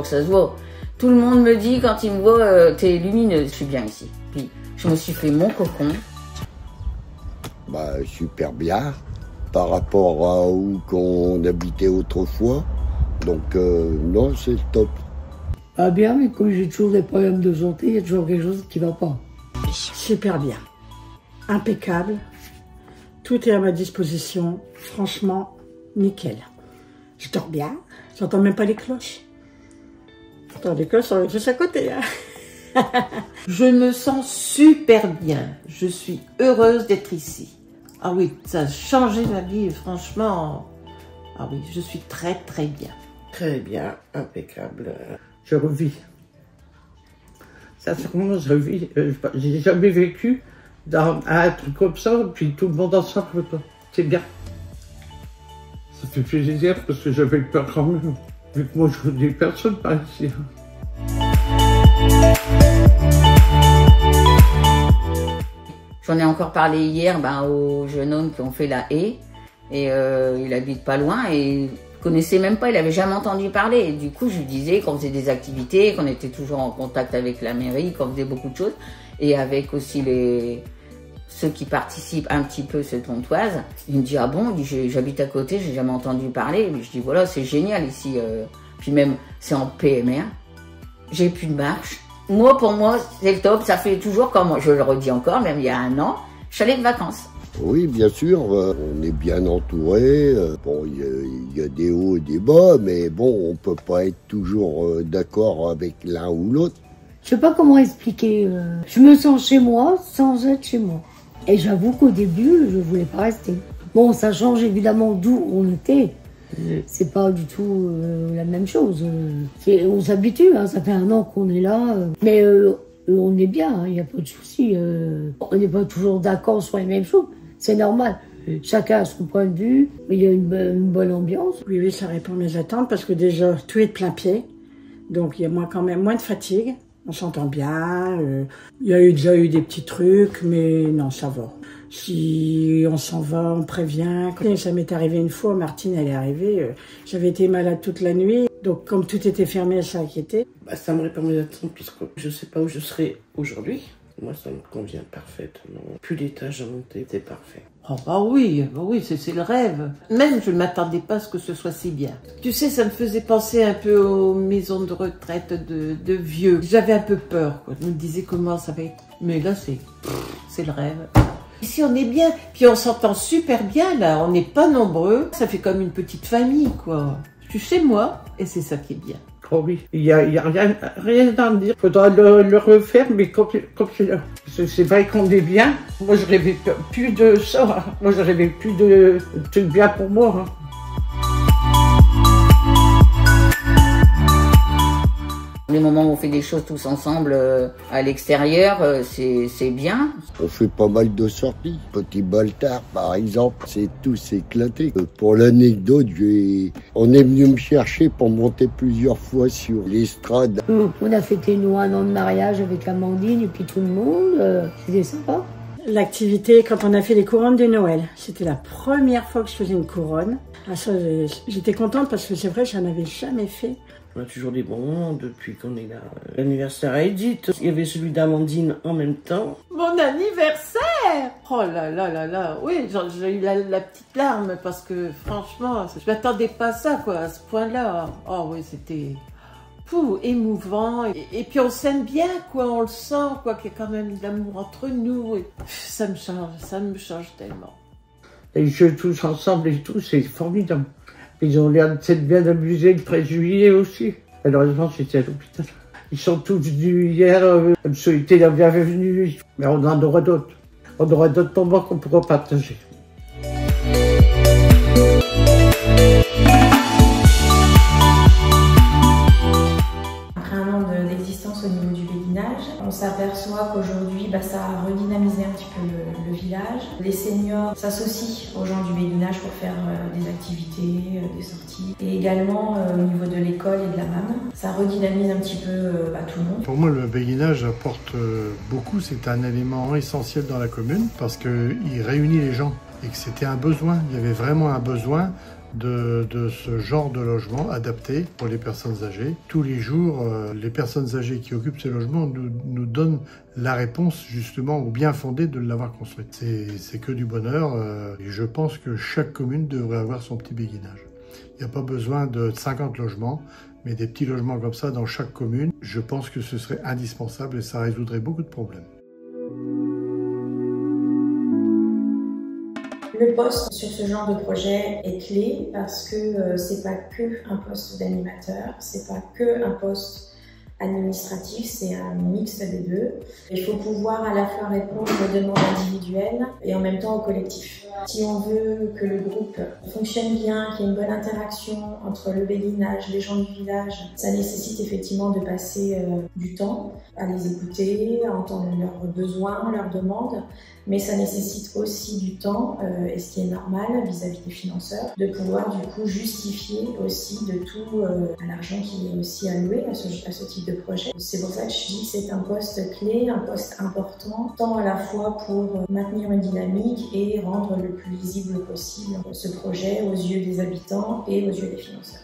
crois que ça se voit. Tout le monde me dit quand il me voit, t'es lumineuse, je suis bien ici. Puis je me suis fait mon cocon. Bah, super bien par rapport à où qu'on habitait autrefois. Donc non, c'est top. Ah bien, mais comme j'ai toujours des problèmes de santé, il y a toujours quelque chose qui ne va pas. Super bien. Impeccable. Tout est à ma disposition. Franchement, nickel. Je dors bien. J'entends même pas les cloches. Pourtant, les cloches sont juste à côté. Hein. Je me sens super bien. Je suis heureuse d'être ici. Ah oui, ça a changé ma vie, franchement. Ah oui, je suis très très bien. Très bien, impeccable. Je revis. Sincèrement, je revis. J'ai jamais vécu dans un truc comme ça, puis tout le monde ensemble. C'est bien. Ça fait plaisir parce que j'avais peur quand même. Vu que moi, je connais personne par ici. J'en ai encore parlé hier aux jeunes hommes qui ont fait la haie. Et il habite pas loin et il connaissait même pas, il avait jamais entendu parler. Et du coup, je lui disais qu'on faisait des activités, qu'on était toujours en contact avec la mairie, qu'on faisait beaucoup de choses. Et avec aussi ceux qui participent un petit peu, ce Pontoise. Il me dit, ah bon, j'habite à côté, j'ai jamais entendu parler. Et je dis, voilà, c'est génial ici. Puis même, c'est en PMR. J'ai plus de marche. Moi, pour moi, c'est le top. Ça fait toujours, comme je le redis encore, même il y a un an, je suis allée de vacances. Oui, bien sûr, on est bien entouré. Bon, il y a des hauts et des bas, mais bon, on peut pas être toujours d'accord avec l'un ou l'autre. Je sais pas comment expliquer. Je me sens chez moi sans être chez moi. Et j'avoue qu'au début, je voulais pas rester. Bon, ça change évidemment d'où on était. C'est pas du tout la même chose. On s'habitue, hein, ça fait un an qu'on est là. Mais on est bien, il n'y a pas de souci. On n'est pas toujours d'accord sur les mêmes choses. C'est normal. Chacun a son point de vue, mais il y a une bonne ambiance. Oui, oui, ça répond à mes attentes parce que déjà, tout est de plein pied. Donc, il y a quand même moins de fatigue. On s'entend bien. Il y a déjà eu des petits trucs, mais non, ça va. Si on s'en va, on prévient. Ça m'est arrivé une fois, Martine, elle est arrivée. J'avais été malade toute la nuit. Donc, comme tout était fermé, elle s'est inquiétée. Bah, ça me répond à mes attentes puisque je sais pas où je serai aujourd'hui. Moi, ça me convient parfaitement. Plus l'étage à monter, c'est parfait. Oh bah oui, c'est le rêve. Même je ne m'attendais pas à ce que ce soit si bien. Tu sais, ça me faisait penser un peu aux maisons de retraite de vieux. J'avais un peu peur, quoi. Je me disais comment ça va être. Mais là, c'est le rêve. Ici, on est bien. Puis on s'entend super bien, là. On n'est pas nombreux. Ça fait comme une petite famille, quoi. Je suis chez moi et c'est ça qui est bien. Oh oui, il y a rien à dire. Faudra le refaire, mais comme c'est vrai qu'on est bien. Moi, je rêvais plus de ça. Moi, je rêvais plus de trucs bien pour moi. Les moments où on fait des choses tous ensemble à l'extérieur, c'est bien. On fait pas mal de sorties. Petit Baltard, par exemple, c'est tous éclaté. Pour l'anecdote, on est venu me chercher pour monter plusieurs fois sur l'estrade. On a fêté nous 1 an de mariage avec Amandine et puis tout le monde. C'était sympa. L'activité, quand on a fait les couronnes de Noël, c'était la première fois que je faisais une couronne. Ah, ça, j'étais contente parce que c'est vrai, j'en avais jamais fait. On a toujours des bons moments depuis qu'on est là. L'anniversaire à Edith, il y avait celui d'Amandine en même temps. Mon anniversaire! Oh là là là là, oui, j'ai eu la petite larme parce que franchement, je m'attendais pas à ça, quoi, à ce point-là. Oh oui, c'était émouvant. Et puis on s'aime bien, quoi, on le sent, quoi, qu'il y a quand même de l'amour entre nous. Et ça me change tellement. Les jeux tous ensemble et tout, c'est formidable. Ils ont l'air de s'être bien amusés le 13 juillet aussi. Malheureusement, j'étais à l'hôpital. Ils sont tous venus hier, me souhaiter la bienvenue. Mais on en aura d'autres. On aura d'autres moments qu'on pourra partager. Après un an d'existence au niveau du béguinage, on s'aperçoit qu'aujourd'hui, ça a redynamisé un petit peu le village. Les seniors s'associent aux gens du béguinage pour faire des activités, des sorties. Et également au niveau de l'école et de la MAM, ça redynamise un petit peu tout le monde. Pour moi, le béguinage apporte beaucoup. C'est un élément essentiel dans la commune parce qu'il réunit les gens et que c'était un besoin. Il y avait vraiment un besoin de ce genre de logement adapté pour les personnes âgées. Tous les jours, les personnes âgées qui occupent ces logements nous donnent la réponse justement au bien fondé de l'avoir construite. C'est que du bonheur et je pense que chaque commune devrait avoir son petit béguinage. Il n'y a pas besoin de 50 logements, mais des petits logements comme ça dans chaque commune. Je pense que ce serait indispensable et ça résoudrait beaucoup de problèmes. Le poste sur ce genre de projet est clé parce que c'est pas que un poste d'animateur, c'est pas que un poste administratif, c'est un mix des deux. Il faut pouvoir à la fois répondre aux demandes individuelles et en même temps au collectif. Si on veut que le groupe fonctionne bien, qu'il y ait une bonne interaction entre le béguinage, les gens du village, ça nécessite effectivement de passer du temps à les écouter, à entendre leurs besoins, leurs demandes, mais ça nécessite aussi du temps, et ce qui est normal vis-à-vis des financeurs, de pouvoir du coup justifier aussi de tout l'argent qui est aussi alloué à ce type de projet. C'est pour ça que je dis que c'est un poste clé, un poste important, tant à la fois pour maintenir une dynamique et rendre le plus lisible possible ce projet aux yeux des habitants et aux yeux des financeurs.